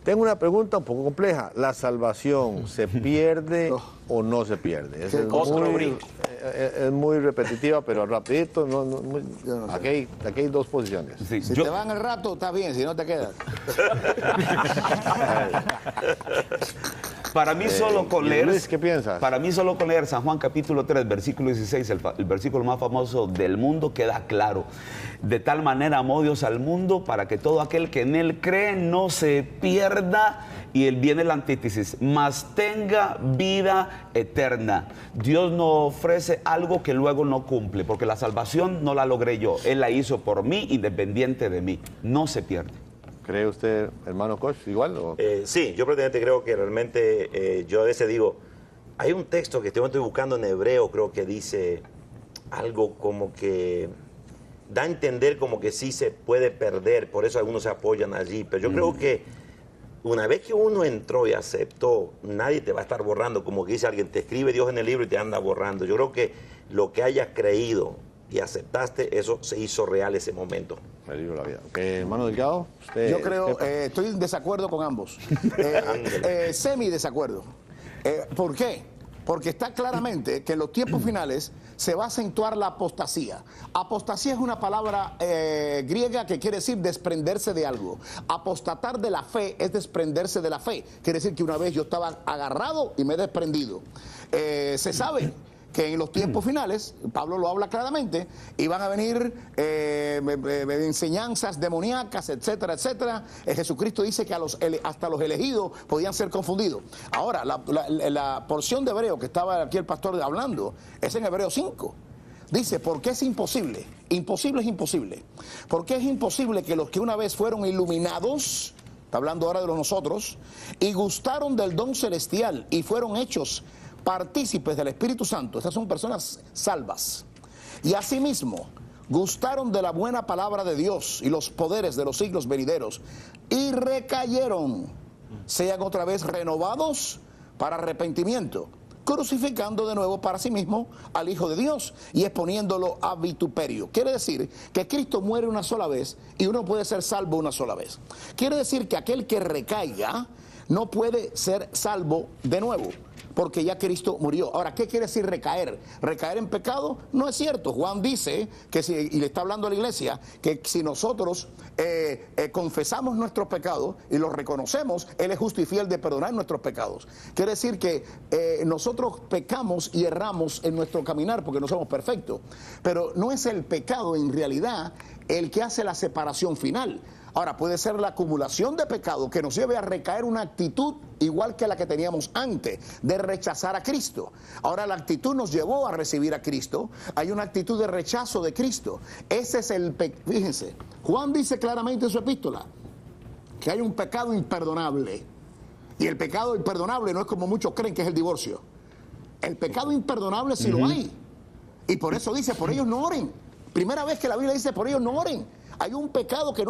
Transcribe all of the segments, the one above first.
Tengo una pregunta un poco compleja. ¿La salvación se pierde o no se pierde? Es muy repetitiva, pero rapidito. No sé. Aquí hay dos posiciones. Sí, si te van el rato, está bien, si no te quedas. Para mí solo con leer, Luis, ¿qué piensas? Para mí solo con leer San Juan capítulo 3, versículo 16, el versículo más famoso del mundo, queda claro. De tal manera amó Dios al mundo para que todo aquel que en él cree no se pierda, y él viene la antítesis, mas tenga vida eterna. Dios no ofrece algo que luego no cumple, porque la salvación no la logré yo, Él la hizo por mí, independiente de mí, no se pierde. ¿Cree usted, hermano Koch, igual? Sí, yo prácticamente creo que realmente, yo a veces digo, hay un texto que estoy buscando en hebreo, creo que dice algo como que da a entender como que sí se puede perder, por eso algunos se apoyan allí, pero yo creo que una vez que uno entró y aceptó, nadie te va a estar borrando, como que dice alguien, te escribe Dios en el libro y te anda borrando. Yo creo que lo que hayas creído y aceptaste, eso se hizo real ese momento. El libro de la vida. Hermano Delgado, usted... Yo creo, estoy en desacuerdo con ambos. Semi desacuerdo. ¿Por qué? Porque está claramente que en los tiempos finales se va a acentuar la apostasía. Apostasía es una palabra griega que quiere decir desprenderse de algo. Apostatar de la fe es desprenderse de la fe. Quiere decir que una vez yo estaba agarrado y me he desprendido. Se sabe que en los tiempos finales, Pablo lo habla claramente, iban a venir enseñanzas demoníacas, etcétera, etcétera. Jesucristo dice que hasta los elegidos podían ser confundidos. Ahora, la porción de hebreo que estaba aquí el pastor hablando es en Hebreo 5. Dice, ¿por qué es imposible? Imposible es imposible. ¿Por qué es imposible que los que una vez fueron iluminados, está hablando ahora de los nosotros, y gustaron del don celestial y fueron hechos partícipes del Espíritu Santo, estas son personas salvas, y asimismo gustaron de la buena palabra de Dios y los poderes de los siglos venideros, y recayeron, sean otra vez renovados para arrepentimiento, crucificando de nuevo para sí mismo al Hijo de Dios y exponiéndolo a vituperio? Quiere decir que Cristo muere una sola vez y uno puede ser salvo una sola vez. Quiere decir que aquel que recaiga no puede ser salvo de nuevo, porque ya Cristo murió. Ahora, ¿qué quiere decir recaer? ¿Recaer en pecado? No es cierto. Juan dice, y le está hablando a la iglesia, que si nosotros confesamos nuestros pecados y los reconocemos, Él es justo y fiel de perdonar nuestros pecados. Quiere decir que nosotros pecamos y erramos en nuestro caminar porque no somos perfectos. Pero no es el pecado en realidad el que hace la separación final. Ahora, puede ser la acumulación de pecado que nos lleve a recaer una actitud igual que la que teníamos antes, de rechazar a Cristo. Ahora, la actitud nos llevó a recibir a Cristo. Hay una actitud de rechazo de Cristo. Ese es el pecado. Fíjense, Juan dice claramente en su epístola que hay un pecado imperdonable. Y el pecado imperdonable no es como muchos creen que es el divorcio. El pecado imperdonable sí lo hay. Y por eso dice, por ellos no oren. Primera vez que la Biblia dice, por ellos no oren. Hay un pecado que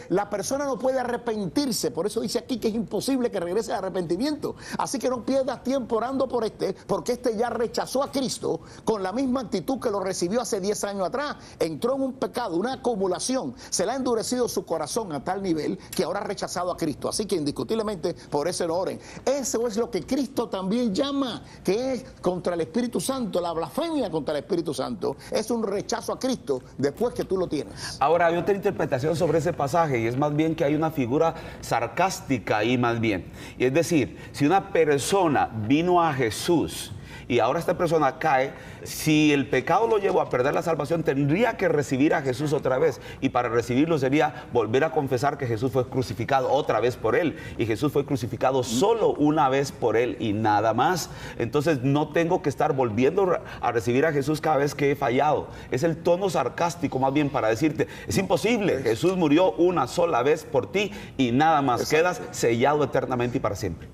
la persona no puede arrepentirse. Por eso dice aquí que es imposible que regrese al arrepentimiento. Así que no pierdas tiempo orando por porque ya rechazó a Cristo con la misma actitud que lo recibió hace 10 años atrás. Entró en un pecado, una acumulación. Se le ha endurecido su corazón a tal nivel que ahora ha rechazado a Cristo. Así que indiscutiblemente por eso lo oren. Eso es lo que Cristo también llama, que es contra el Espíritu Santo, la blasfemia contra el Espíritu Santo. Es un rechazo a Cristo después que tú lo tienes. Ahora, yo te interpretación sobre ese pasaje, y es más bien que hay una figura sarcástica ahí más bien. Y es decir, si una persona vino a Jesús y ahora esta persona cae, si el pecado lo llevó a perder la salvación, tendría que recibir a Jesús otra vez, y para recibirlo sería volver a confesar que Jesús fue crucificado otra vez por él, y Jesús fue crucificado solo una vez por él y nada más. Entonces no tengo que estar volviendo a recibir a Jesús cada vez que he fallado. Es el tono sarcástico más bien para decirte, es imposible, Jesús murió una sola vez por ti y nada más. Exacto. Quedas sellado eternamente y para siempre.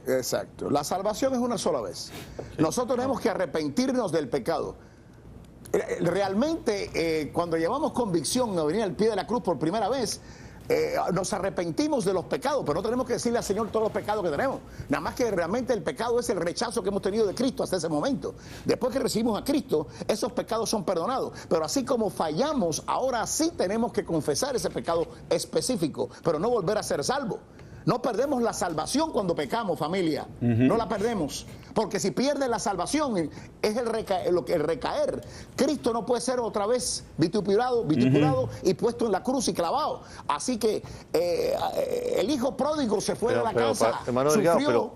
Exacto. La salvación es una sola vez. Nosotros tenemos que arrepentirnos del pecado. Realmente, cuando llevamos convicción a venir al pie de la cruz por primera vez, nos arrepentimos de los pecados, pero no tenemos que decirle al Señor todos los pecados que tenemos. Nada más que realmente el pecado es el rechazo que hemos tenido de Cristo hasta ese momento. Después que recibimos a Cristo, esos pecados son perdonados. Pero así como fallamos, ahora sí tenemos que confesar ese pecado específico, pero no volver a ser salvo. No perdemos la salvación cuando pecamos, familia. No la perdemos. Porque si pierdes la salvación, es el recaer. Cristo no puede ser otra vez vituperado y puesto en la cruz y clavado. Así que el hijo pródigo se fue de la casa, hermano Delgado,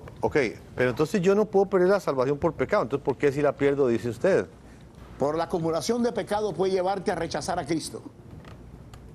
pero entonces yo no puedo perder la salvación por pecado. Entonces, ¿por qué si la pierdo, dice usted? Por la acumulación de pecado puede llevarte a rechazar a Cristo.